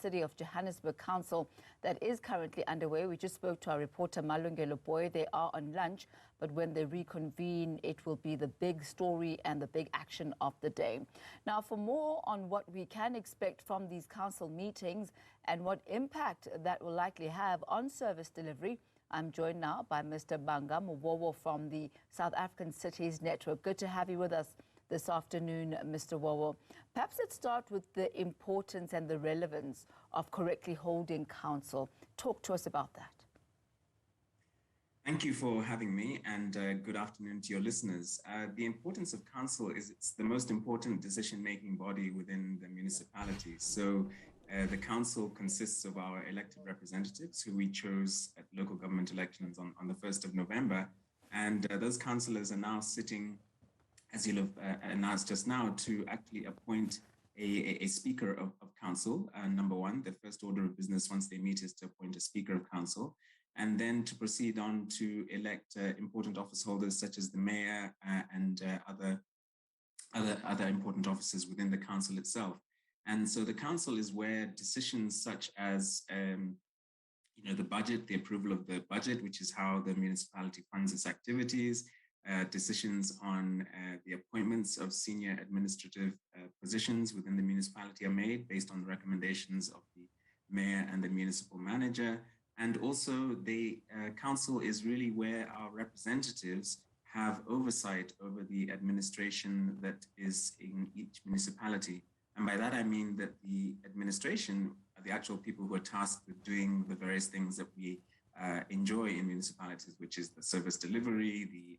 City of Johannesburg Council that is currently underway. We just spoke to our reporter Malungelo Boy. They are on lunch, but when they reconvene, it will be the big story and the big action of the day. Now, for more on what we can expect from these council meetings and what impact that will likely have on service delivery, I'm joined now by Mr. Danga Mughogho from the South African Cities Network. Good to have you with us this afternoon, Mr. Mughogho. Perhaps let's start with the importance and the relevance of correctly holding council. Talk to us about that. Thank you for having me, and good afternoon to your listeners. The importance of council is it's the most important decision-making body within the municipality. So the council consists of our elected representatives who we chose at local government elections on the 1st of November. And those councillors are now sitting, as you'll have announced just now, to actually appoint a speaker of council. Number one, the first order of business once they meet is to appoint a speaker of council, and then to proceed on to elect important office holders such as the mayor and other important offices within the council itself. And so the council is where decisions such as the budget, the approval of the budget, which is how the municipality funds its activities, decisions on the appointments of senior administrative positions within the municipality are made based on the recommendations of the mayor and the municipal manager. And also the council is really where our representatives have oversight over the administration that is in each municipality. And by that, I mean that the administration are the actual people who are tasked with doing the various things that we enjoy in municipalities, which is the service delivery, the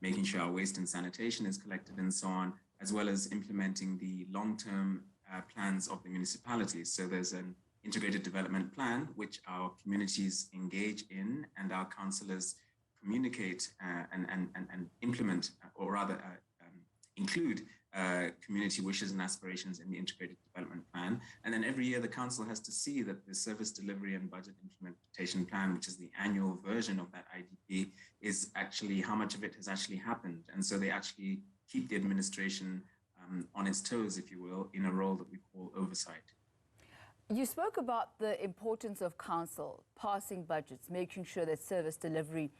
making sure our waste and sanitation is collected and so on, as well as implementing the long-term plans of the municipalities. So there's an integrated development plan, which our communities engage in, and our councillors communicate and implement, or rather include community wishes and aspirations in the integrated development plan. And then every year the council has to see that the service delivery and budget implementation plan, which is the annual version of that IDP, is actually how much of it has actually happened. And so they actually keep the administration on its toes, if you will, in a role that we call oversight. You spoke about the importance of council passing budgets, making sure that service delivery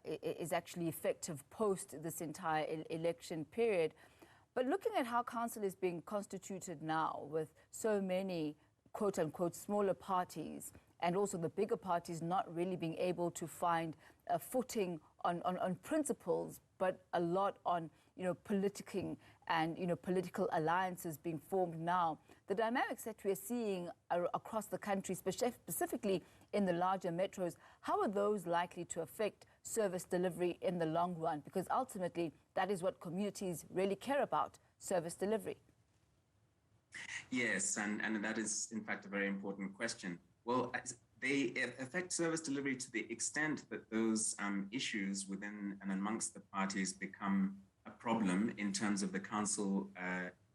is actually effective post this entire election period. But looking at how council is being constituted now with so many quote-unquote smaller parties and also the bigger parties not really being able to find a footing on principles, but a lot on, politicking and, political alliances being formed now. The dynamics that we're seeing across the country, specifically in the larger metros, how are those likely to affect service delivery in the long run? Because ultimately, that is what communities really care about, service delivery. Yes, and that is, in fact, a very important question. Well, they affect service delivery to the extent that those issues within and amongst the parties become a problem in terms of the council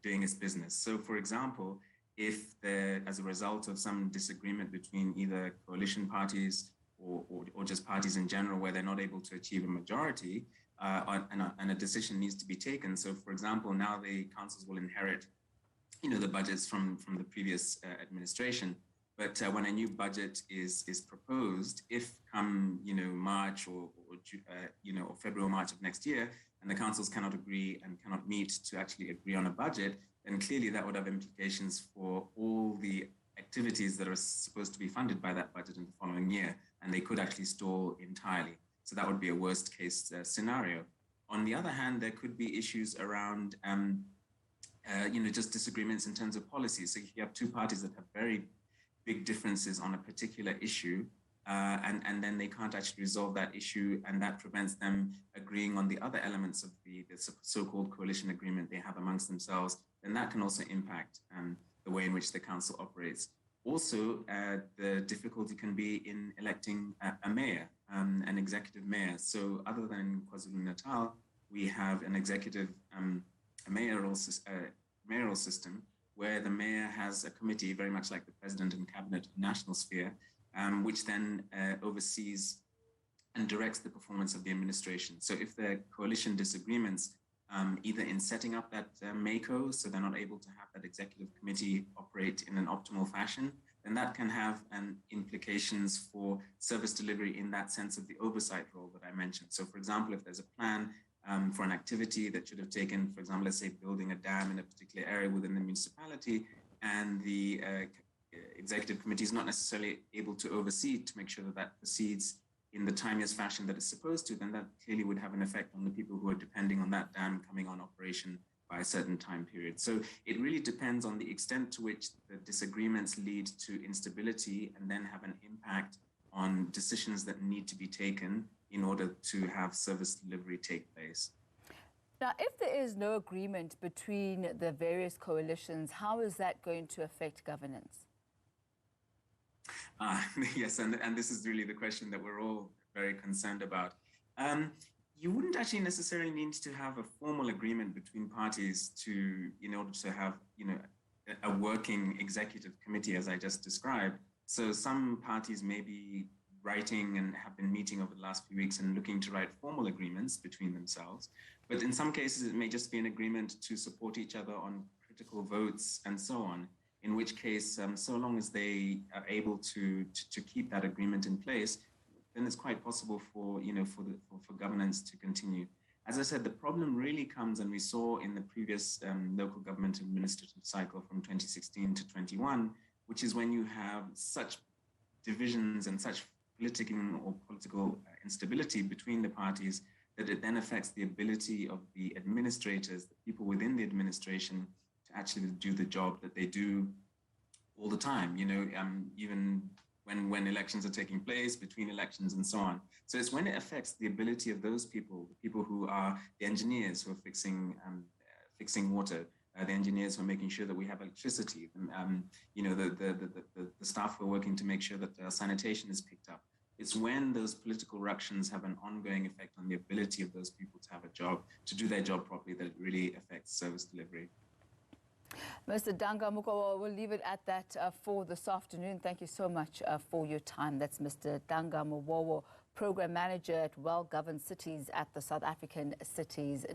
doing its business. So, for example, if as a result of some disagreement between either coalition parties or just parties in general, where they're not able to achieve a majority and a decision needs to be taken. So, for example, now the councils will inherit, the budgets from the previous administration. But when a new budget is proposed, if come March or February or March of next year, and the councils cannot agree and cannot meet to actually agree on a budget, then clearly that would have implications for all the activities that are supposed to be funded by that budget in the following year, and they could actually stall entirely. So that would be a worst case scenario. On the other hand, there could be issues around just disagreements in terms of policy. So if you have two parties that have very big differences on a particular issue, and then they can't actually resolve that issue, and that prevents them agreeing on the other elements of the so-called coalition agreement they have amongst themselves, then that can also impact the way in which the council operates. Also, the difficulty can be in electing a mayor, an executive mayor. So other than KwaZulu-Natal, we have an executive mayoral system where the mayor has a committee, very much like the president and cabinet of national sphere, which then oversees and directs the performance of the administration. So if there are coalition disagreements, either in setting up that MACO, so they're not able to have that executive committee operate in an optimal fashion, then that can have implications for service delivery in that sense of the oversight role that I mentioned. So for example, if there's a plan for an activity that should have taken, for example, let's say building a dam in a particular area within the municipality, and the executive committee is not necessarily able to oversee to make sure that that proceeds in the timeliest fashion that it's supposed to, then that clearly would have an effect on the people who are depending on that dam coming on operation by a certain time period. So it really depends on the extent to which the disagreements lead to instability and then have an impact on decisions that need to be taken in order to have service delivery take place. Now, if there is no agreement between the various coalitions, how is that going to affect governance? Yes, and this is really the question that we're all very concerned about. You wouldn't actually necessarily need to have a formal agreement between parties in order to have, a working executive committee, as I just described. So some parties may be writing and have been meeting over the last few weeks and looking to write formal agreements between themselves. But in some cases, it may just be an agreement to support each other on critical votes and so on, in which case, so long as they are able to keep that agreement in place, then it's quite possible for governance to continue. As I said, the problem really comes, and we saw in the previous local government administrative cycle from 2016 to 21, which is when you have such divisions and such political instability between the parties, that it then affects the ability of the administrators, the people within the administration, to actually do the job that they do all the time, even when elections are taking place, between elections and so on. So it's when it affects the ability of those people, the people who are the engineers who are fixing water, the engineers who are making sure that we have electricity, the staff who are working to make sure that sanitation is picked up. It's when those political ructions have an ongoing effect on the ability of those people to have a job, to do their job properly, that it really affects service delivery. Mr. Danga Mughogho, we'll leave it at that for this afternoon. Thank you so much for your time. That's Mr. Danga Mughogho, Program Manager at Well-Governed Cities at the South African Cities